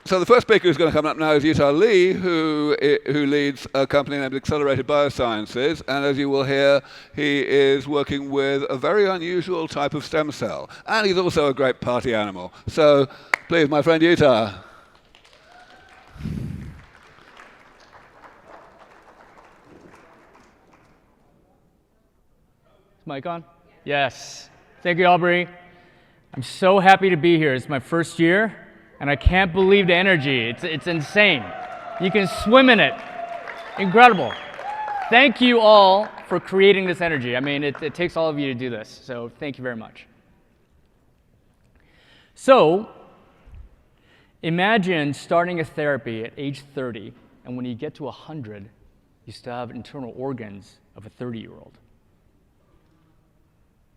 So the first speaker who's going to come up now is Yuta Lee, who leads a company named Accelerated Biosciences. And as you will hear, he is working with a very unusual type of stem cell. And he's also a great party animal. So please, my friend Yuta. Is mic on? Yes. Thank you, Aubrey. I'm so happy to be here. It's my first year. And I can't believe the energy. It's insane. You can swim in it. Incredible. Thank you all for creating this energy. I mean, it takes all of you to do this. So thank you very much. So imagine starting a therapy at age 30, and when you get to 100, you still have internal organs of a 30-year-old.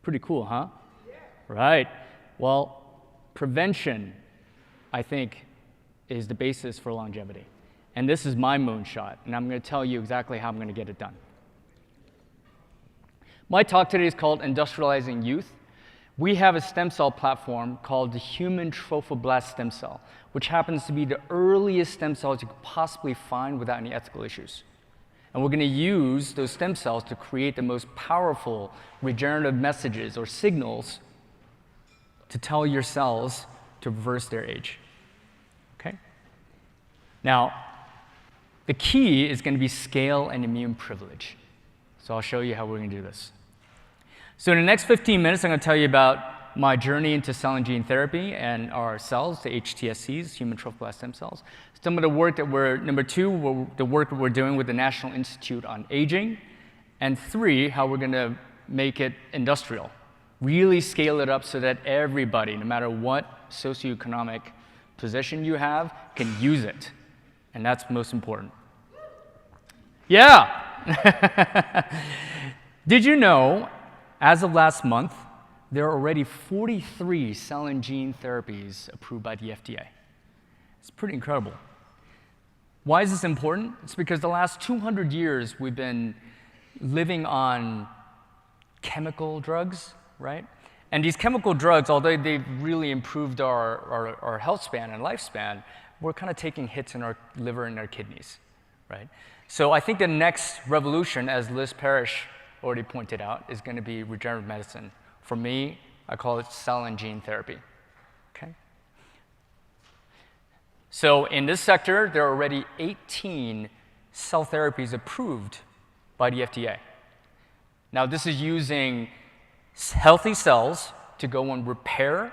Pretty cool, huh? Yeah. Right. Well, prevention, I think, is the basis for longevity. And this is my moonshot, and I'm going to tell you exactly how I'm going to get it done. My talk today is called Industrializing Youth. We have a stem cell platform called the human trophoblast stem cell, which happens to be the earliest stem cells you could possibly find without any ethical issues. And we're going to use those stem cells to create the most powerful regenerative messages or signals to tell your cells to reverse their age. Okay? Now, the key is going to be scale and immune privilege. So I'll show you how we're going to do this. So in the next 15 minutes, I'm going to tell you about my journey into cell and gene therapy and our cells, the HTSCs, human trophoblast stem cells. Some of the work that number two, the work that we're doing with the National Institute on Aging. And three, how we're going to make it industrial. Really scale it up so that everybody, no matter what socioeconomic position you have, can use it. And that's most important. Yeah! Did you know, as of last month, there are already 43 cell and gene therapies approved by the FDA? It's pretty incredible. Why is this important? It's because the last 200 years we've been living on chemical drugs, right? And these chemical drugs, although they've really improved our health span and lifespan, we're kind of taking hits in our liver and our kidneys, right? So I think the next revolution, as Liz Parrish already pointed out, is going to be regenerative medicine. For me, I call it cell and gene therapy, okay? So in this sector, there are already 18 cell therapies approved by the FDA. Now, this is using healthy cells to go and repair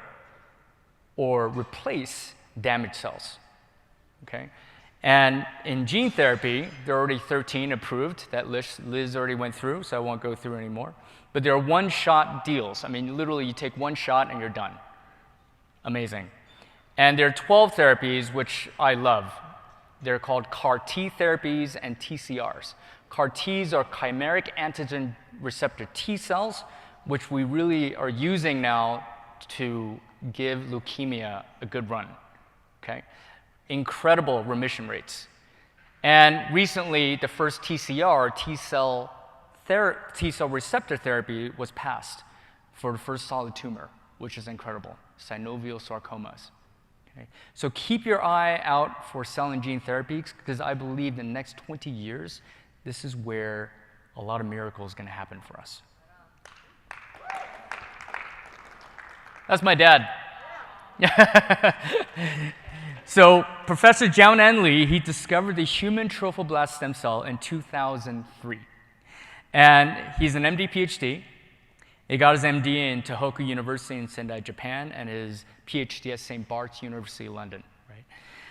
or replace damaged cells, okay? And in gene therapy, there are already 13 approved that Liz already went through, so I won't go through anymore. But there are one-shot deals. I mean, literally, you take one shot and you're done. Amazing. And there are 12 therapies, which I love. They're called CAR-T therapies and TCRs. CAR-Ts are chimeric antigen receptor T cells, which we really are using now to give leukemia a good run, okay? Incredible remission rates. And recently, the first TCR, T-cell receptor therapy, was passed for the first solid tumor, which is incredible, synovial sarcomas. Okay? So keep your eye out for cell and gene therapies, because I believe in the next 20 years, this is where a lot of miracles are going to happen for us. That's my dad. So Professor Jiaonan Li, he discovered the human trophoblast stem cell in 2003. And he's an MD PhD. He got his MD in Tohoku University in Sendai, Japan, and his PhD at St. Bart's University, London. Right?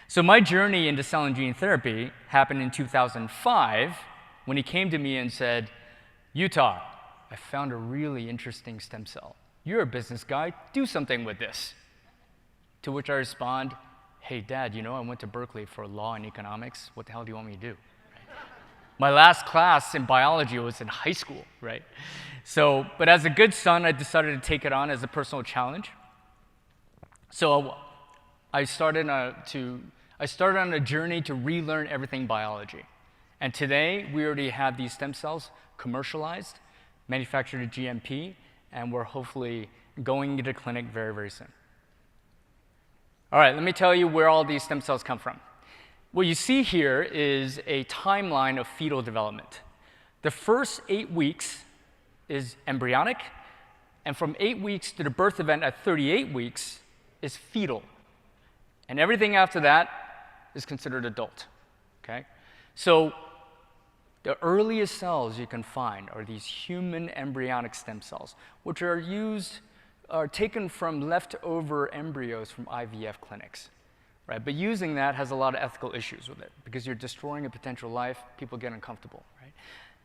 So my journey into cell and gene therapy happened in 2005 when he came to me and said, Yuta, I found a really interesting stem cell. You're a business guy, do something with this. To which I respond, hey, Dad, you know, I went to Berkeley for law and economics. What the hell do you want me to do? Right? My last class in biology was in high school, right? So, but as a good son, I decided to take it on as a personal challenge. So I started on a journey to relearn everything biology. And today, we already have these stem cells commercialized, manufactured at GMP, and we're hopefully going into the clinic very, very soon. All right, let me tell you where all these stem cells come from. What you see here is a timeline of fetal development. The first 8 weeks is embryonic, and from 8 weeks to the birth event at 38 weeks is fetal. And everything after that is considered adult, okay? So the earliest cells you can find are these human embryonic stem cells, which are taken from leftover embryos from IVF clinics, right? But using that has a lot of ethical issues with it because you're destroying a potential life, people get uncomfortable, right?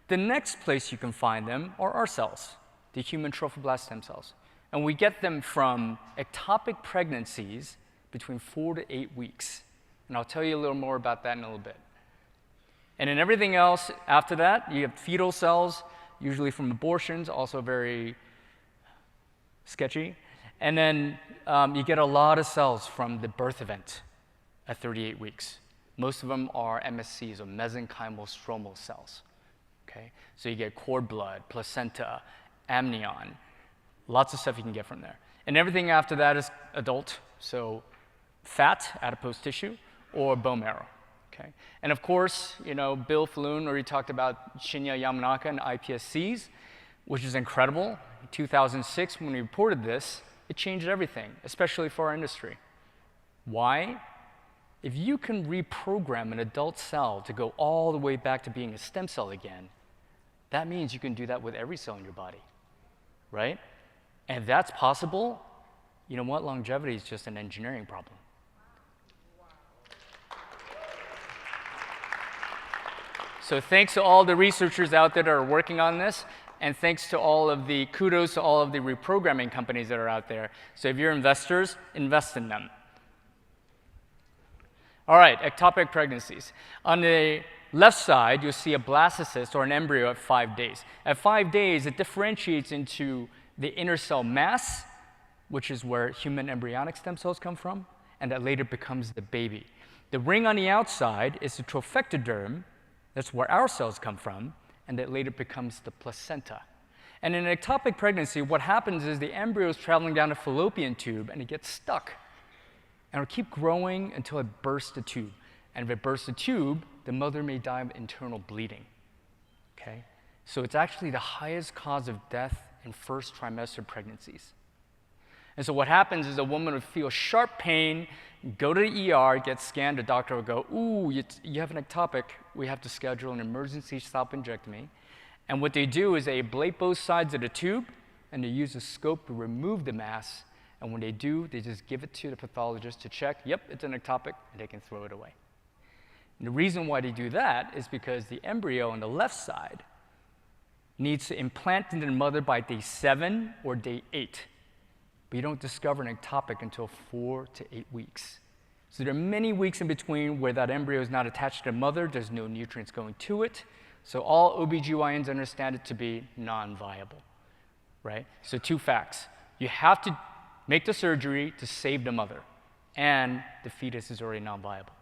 The next place you can find them are our cells, the human trophoblast stem cells. And we get them from ectopic pregnancies between 4 to 8 weeks. And I'll tell you a little more about that in a little bit. And in everything else after that, you have fetal cells, usually from abortions, also very sketchy. And then you get a lot of cells from the birth event at 38 weeks. Most of them are MSCs, or mesenchymal stromal cells. Okay? So you get cord blood, placenta, amnion, lots of stuff you can get from there. And everything after that is adult, so fat, adipose tissue, or bone marrow. Okay? And of course, Bill Falloon already talked about Shinya Yamanaka and iPSCs, which is incredible. In 2006, when we reported this, it changed everything, especially for our industry. Why? If you can reprogram an adult cell to go all the way back to being a stem cell again, that means you can do that with every cell in your body, right? And if that's possible, you know what? Longevity is just an engineering problem. So thanks to all the researchers out there that are working on this, and thanks to kudos to all of the reprogramming companies that are out there. So if you're investors, invest in them. All right, ectopic pregnancies. On the left side, you'll see a blastocyst or an embryo at 5 days. At 5 days, it differentiates into the inner cell mass, which is where human embryonic stem cells come from, and that later becomes the baby. The ring on the outside is the trophectoderm. That's where our cells come from, and that later becomes the placenta. And in an ectopic pregnancy, what happens is the embryo is traveling down a fallopian tube, and it gets stuck. And it'll keep growing until it bursts the tube. And if it bursts the tube, the mother may die of internal bleeding. Okay? So it's actually the highest cause of death in first trimester pregnancies. And so what happens is a woman would feel sharp pain, go to the ER, get scanned, the doctor will go, ooh, you have an ectopic, we have to schedule an emergency salpingectomy. And what they do is they ablate both sides of the tube, and they use a scope to remove the mass. And when they do, they just give it to the pathologist to check, yep, it's an ectopic, and they can throw it away. And the reason why they do that is because the embryo on the left side needs to implant into the mother by day 7 or day 8. But you don't discover an ectopic until 4 to 8 weeks. So there are many weeks in between where that embryo is not attached to the mother, there's no nutrients going to it. So all OBGYNs understand it to be non-viable, right? So 2 facts. You have to make the surgery to save the mother, and the fetus is already non-viable.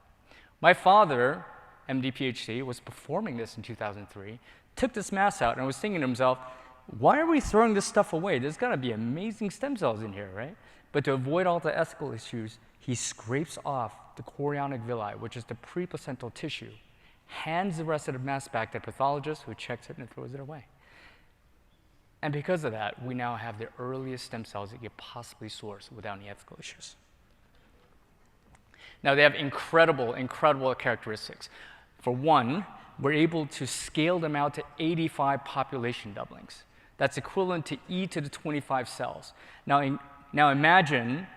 My father, MD, PhD, was performing this in 2003, took this mass out, and was thinking to himself, why are we throwing this stuff away? There's got to be amazing stem cells in here, right? But to avoid all the ethical issues, he scrapes off the chorionic villi, which is the preplacental tissue, hands the rest of the mass back to the pathologist, who checks it and throws it away. And because of that, we now have the earliest stem cells that you could possibly source without any ethical issues. Now, they have incredible, incredible characteristics. For one, we're able to scale them out to 85 population doublings. That's equivalent to e to the 25 cells. Now imagine,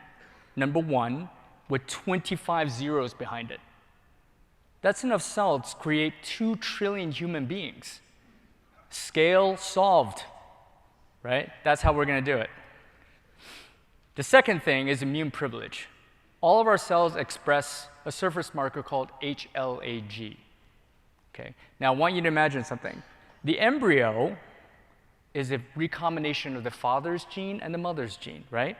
number 1, with 25 zeros behind it. That's enough cells to create 2 trillion human beings. Scale solved, right? That's how we're going to do it. The second thing is immune privilege. All of our cells express a surface marker called HLA-G. Okay. Now, I want you to imagine something. The embryo is a recombination of the father's gene and the mother's gene, right?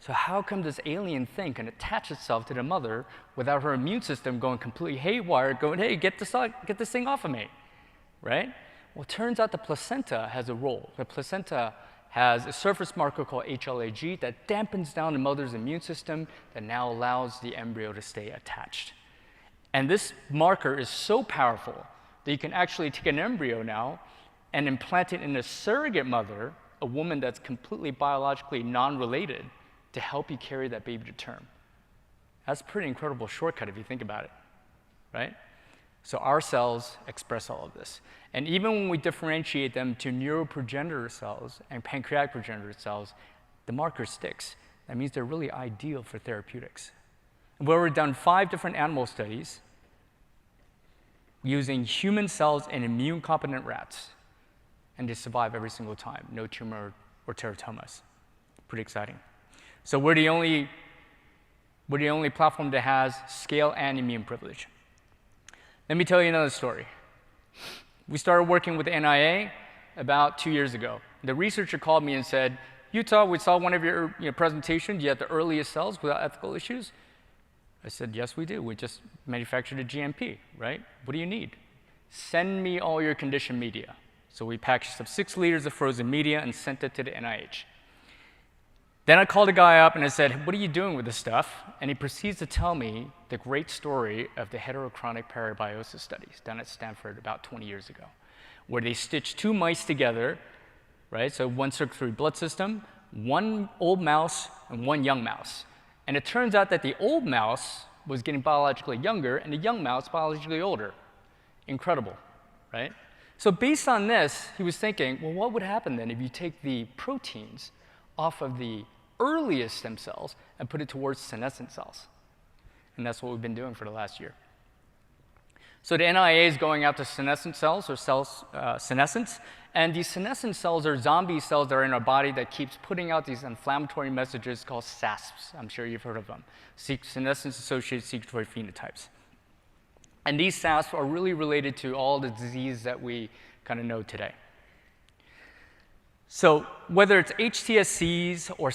So how come this alien thing can attach itself to the mother without her immune system going completely haywire, going, hey, get this thing off of me, right? Well, it turns out the placenta has a role. The placenta has a surface marker called HLA-G that dampens down the mother's immune system that now allows the embryo to stay attached. And this marker is so powerful that you can actually take an embryo now and implant it in a surrogate mother, a woman that's completely biologically non-related, to help you carry that baby to term. That's a pretty incredible shortcut if you think about it, right? So our cells express all of this. And even when we differentiate them to neuroprogenitor cells and pancreatic progenitor cells, the marker sticks. That means they're really ideal for therapeutics. Where we've done 5 different animal studies using human cells in immune-competent rats, and they survive every single time, no tumor or teratomas. Pretty exciting. So we're the only platform that has scale and immune privilege. Let me tell you another story. We started working with the NIA about 2 years ago. The researcher called me and said, Yuta, we saw one of your presentations. You had the earliest cells without ethical issues. I said, yes, we do. We just manufactured a GMP, right? What do you need? Send me all your conditioned media. So we packaged up 6 liters of frozen media and sent it to the NIH. Then I called a guy up and I said, what are you doing with this stuff? And he proceeds to tell me the great story of the heterochronic parabiosis studies done at Stanford about 20 years ago, where they stitched 2 mice together, right? So one circulatory blood system, one old mouse and one young mouse. And it turns out that the old mouse was getting biologically younger and the young mouse biologically older. Incredible, right? So based on this, he was thinking, well, what would happen then if you take the proteins off of the earliest stem cells and put it towards senescent cells? And that's what we've been doing for the last year. So the NIA is going out to senescent cells, or senescence, and these senescent cells are zombie cells that are in our body that keeps putting out these inflammatory messages called SASPs. I'm sure you've heard of them, senescence-associated secretory phenotypes. And these SASPs are really related to all the disease that we kind of know today. So whether it's HTSCs or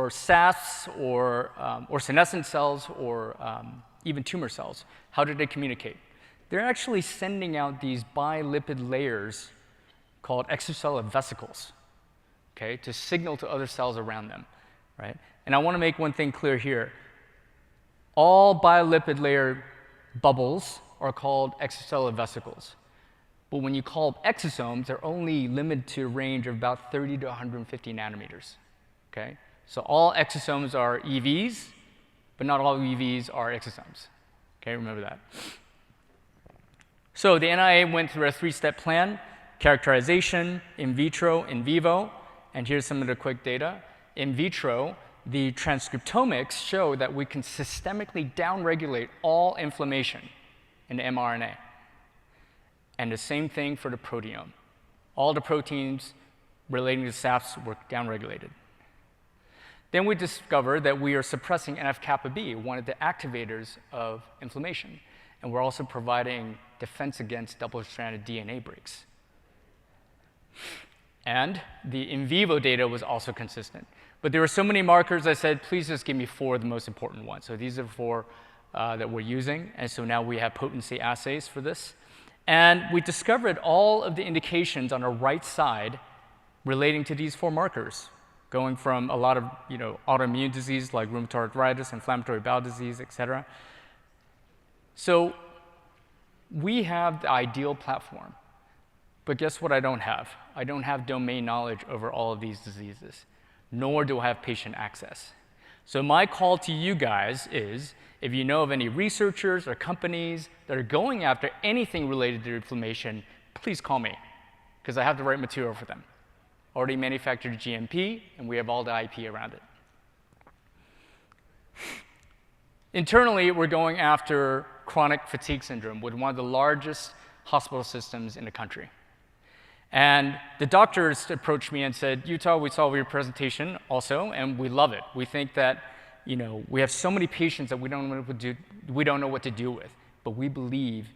SASPs or senescent cells or even tumor cells, how do they communicate? They're actually sending out these bilipid layers called extracellular vesicles, okay, to signal to other cells around them, right? And I want to make one thing clear here. All bilipid layer bubbles are called extracellular vesicles. But when you call them exosomes, they're only limited to a range of about 30 to 150 nanometers, okay? So all exosomes are EVs, but not all EVs are exosomes, okay? Remember that. So the NIA went through a 3-step plan: characterization, in vitro, in vivo, and here's some of the quick data. In vitro, the transcriptomics show that we can systemically downregulate all inflammation in the mRNA. And the same thing for the proteome. All the proteins relating to SAPs were downregulated. Then we discovered that we are suppressing NF-kappa B, one of the activators of inflammation. And we're also providing defense against double-stranded DNA breaks. And the in vivo data was also consistent. But there were so many markers, I said, please just give me 4 of the most important ones. So these are 4 that we're using. And so now we have potency assays for this. And we discovered all of the indications on the right side relating to these 4 markers, going from a lot of autoimmune disease like rheumatoid arthritis, inflammatory bowel disease, et cetera. So we have the ideal platform. But guess what I don't have? I don't have domain knowledge over all of these diseases, nor do I have patient access. So my call to you guys is, if you know of any researchers or companies that are going after anything related to inflammation, please call me, because I have the right material for them. Already manufactured GMP, and we have all the IP around it. Internally, we're going after chronic fatigue syndrome with one of the largest hospital systems in the country. And the doctors approached me and said, Yuta, we saw your presentation also, and we love it. We think that we have so many patients that we don't know what to do with, but we believe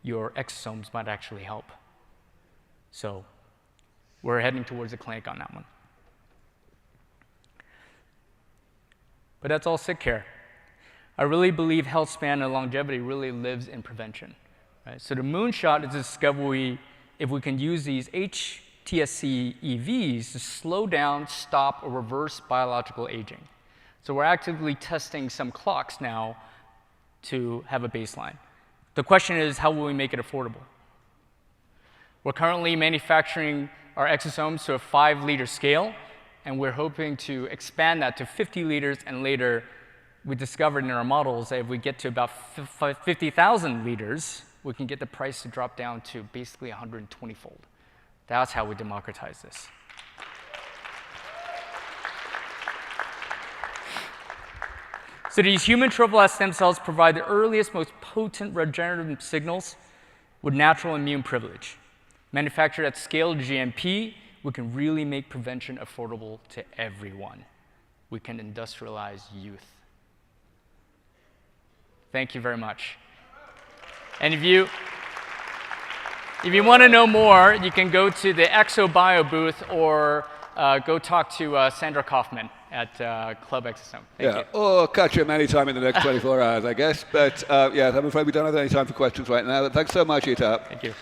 your exosomes might actually help. So we're heading towards the clinic on that one. But that's all sick care. I really believe health span and longevity really lives in prevention. Right? So the moonshot is to discover if we can use these HT TSC EVs to slow down, stop, or reverse biological aging. So we're actively testing some clocks now to have a baseline. The question is, how will we make it affordable? We're currently manufacturing our exosomes to a 5-liter scale, and we're hoping to expand that to 50 liters, and later we discovered in our models that if we get to about 50,000 liters, we can get the price to drop down to basically 120-fold. That's how we democratize this. So these human trophoblast stem cells provide the earliest, most potent regenerative signals with natural immune privilege. Manufactured at scale GMP, we can really make prevention affordable to everyone. We can industrialize youth. Thank you very much. And if you want to know more, you can go to the ExoBio booth or go talk to Sandra Kaufman at Club Exosome. Thank you. Or catch him anytime in the next 24 hours, I guess. But yeah, I'm afraid we don't have any time for questions right now. But thanks so much, Yuta. Thank you.